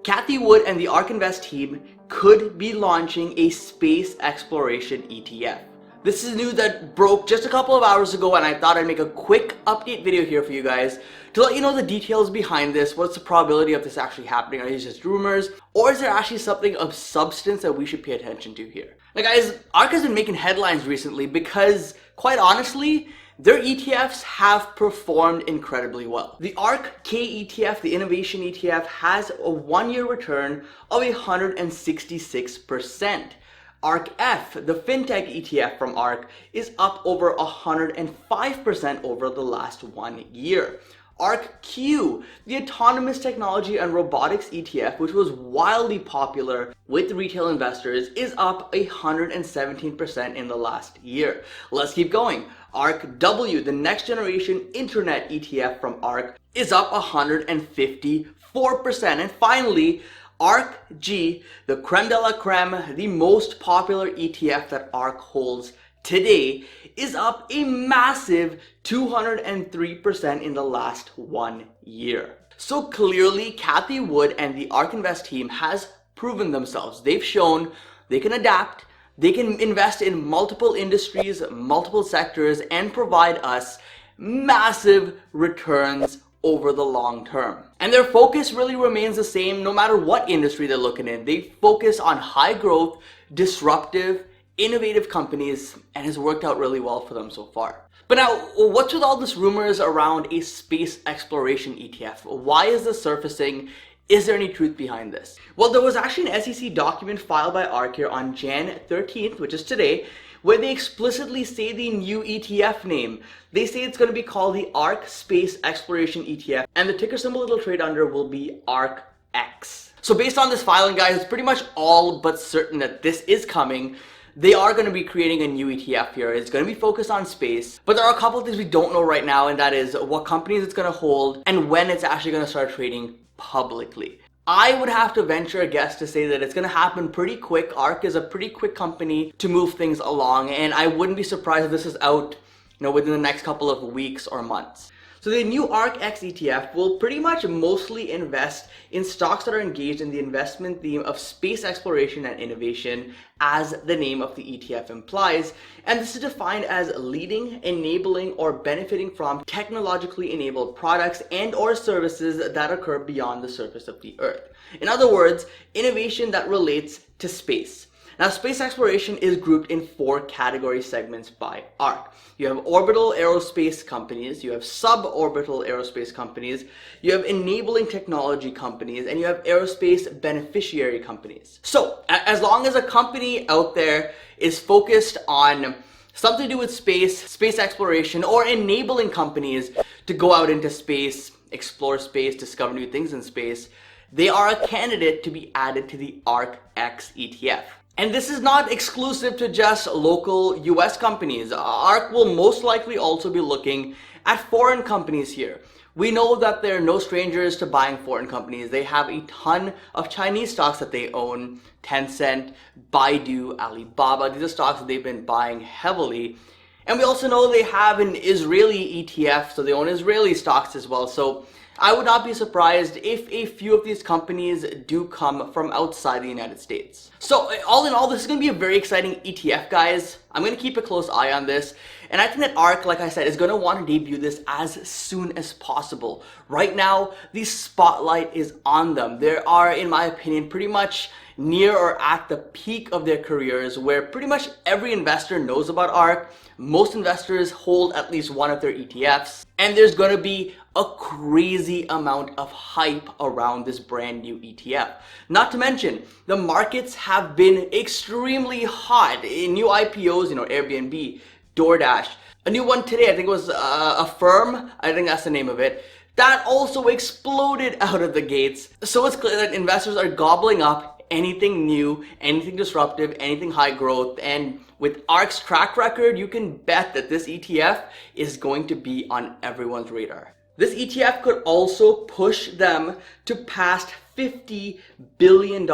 Cathie Wood and the Ark Invest team could be launching a space exploration ETF. This is news that broke just a couple of hours ago, and I thought I'd make a quick update video here for you guys to let you know the details behind this. What's the probability of this actually happening? Are these just rumors, or is there actually something of substance that we should pay attention to here? Now guys, Ark has been making headlines recently because, quite honestly, their ETFs have performed incredibly well. The ARKK ETF, the innovation ETF, has a 1-year return of 166%. ARKF, the fintech ETF from Ark, is up over 105% over the last 1 year. ARKQ, the autonomous technology and robotics ETF, which was wildly popular with retail investors, is up 117% in the last year. Let's keep going. ARKW, the next generation internet ETF from Ark, is up 154%. And finally, ARKG, the creme de la creme, the most popular ETF that Ark holds today, is up a massive 203% in the last 1 year. So clearly, Cathie Wood and the Ark Invest team has proven themselves. They've shown they can adapt, they can invest in multiple industries, multiple sectors, and provide us massive returns over the long term. And their focus really remains the same no matter what industry they're looking in. They focus on high growth, disruptive, innovative companies, and has worked out really well for them so far. But now, what's with all this rumors around a space exploration ETF? Why is this surfacing? Is there any truth behind this? Well, there was actually an SEC document filed by Ark here on Jan 13th, which is today, where they explicitly say the new ETF name. They say it's going to be called the Ark Space Exploration ETF, and the ticker symbol it'll trade under will be ARKX. So based on this filing, guys, it's pretty much all but certain that this is coming. They are going to be creating a new ETF here. It's going to be focused on space, but there are a couple of things we don't know right now, and that is what companies it's going to hold and when it's actually going to start trading publicly. I would have to venture a guess to say that it's going to happen pretty quick. Ark is a pretty quick company to move things along, and I wouldn't be surprised if this is out, within the next couple of weeks or months. So the new ARKX ETF will pretty much mostly invest in stocks that are engaged in the investment theme of space exploration and innovation, as the name of the ETF implies. And this is defined as leading, enabling, or benefiting from technologically enabled products and or services that occur beyond the surface of the Earth. In other words, innovation that relates to space. Now, space exploration is grouped in 4 category segments by Ark. You have orbital aerospace companies, you have suborbital aerospace companies, you have enabling technology companies, and you have aerospace beneficiary companies. So, as long as a company out there is focused on something to do with space exploration, or enabling companies to go out into space, explore space, discover new things in space, they are a candidate to be added to the ARKX ETF. And this is not exclusive to just local US companies. Ark will most likely also be looking at foreign companies here. We know that they're no strangers to buying foreign companies. They have a ton of Chinese stocks that they own. Tencent, Baidu, Alibaba. These are stocks that they've been buying heavily. And we also know they have an Israeli ETF, so they own Israeli stocks as well. So I would not be surprised if a few of these companies do come from outside the United States. So all in all, this is going to be a very exciting ETF, guys. I'm going to keep a close eye on this. And I think that Ark, like I said, is going to want to debut this as soon as possible. Right now, the spotlight is on them. They are, in my opinion, pretty much near or at the peak of their careers, where pretty much every investor knows about Ark. Most investors hold at least one of their ETFs, and there's going to be a crazy amount of hype around this brand new ETF. Not to mention, the markets have been extremely hot in new IPOs, Airbnb, DoorDash. A new one today, I think it was Affirm, I think that's the name of it. That also exploded out of the gates. So it's clear that investors are gobbling up anything new, anything disruptive, anything high growth. And with Ark's track record, you can bet that this ETF is going to be on everyone's radar. This ETF could also push them to past $50 billion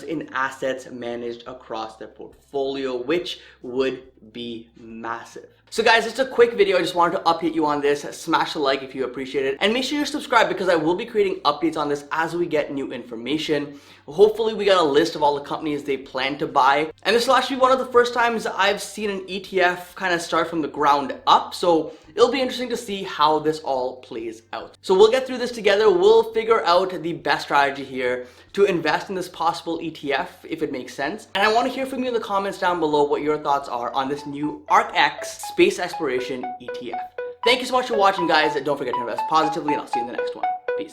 in assets managed across their portfolio, which would be massive. So guys, it's a quick video. I just wanted to update you on this. Smash a like if you appreciate it. And make sure you're subscribed because I will be creating updates on this as we get new information. Hopefully we got a list of all the companies they plan to buy. And this will actually be one of the first times I've seen an ETF kind of start from the ground up. So it'll be interesting to see how this all plays out. So we'll get through this together. We'll figure out the best strategy here to invest in this possible ETF if it makes sense. And I want to hear from you in the comments down below what your thoughts are on this new ARKX Space Exploration ETF. Thank you so much for watching, guys. Don't forget to invest positively, and I'll see you in the next one. Peace.